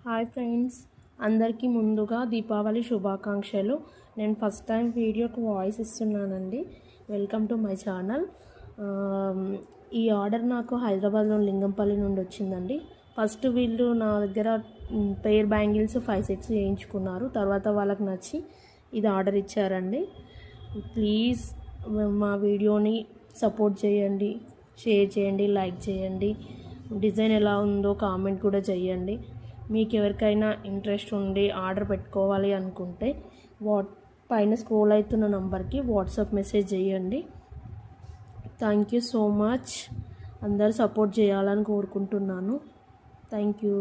Hi friends, అందరికీ ముందుగా దీపావళి శుభాకాంక్షలు. నేను ఫస్ట్ టైం వీడియోకి వాయిస్ ఇస్తున్నానండి. Welcome to my channel. ఈ ఆర్డర్ నాకు హైదరాబాద్లో లింగంపల్లి నుండి వచ్చిందండి. ఫస్ట్ వీళ్ళు నా దగ్గర పెయిర్ బ్యాంగిల్స్ 5 సెట్స్ చేయించుకున్నారు. తర్వాత వాళ్ళకి నచ్చి ఇది ఆర్డర్ ఇచ్చారండి. ప్లీజ్ మా వీడియోని సపోర్ట్ చేయండి, షేర్ చేయండి, లైక్ చేయండి. డిజైన్ ఎలా ఉందో కామెంట్ కూడా చేయండి. మీకు ఎవరికైనా ఇంట్రెస్ట్ ఉండి ఆర్డర్ పెట్టుకోవాలి అనుకుంటే పైన స్క్రోల్ అవుతున్న నంబర్కి వాట్సాప్ మెసేజ్ చేయండి. Thank you so much. అందరూ సపోర్ట్ చేయాలని కోరుకుంటున్నాను. Thank you.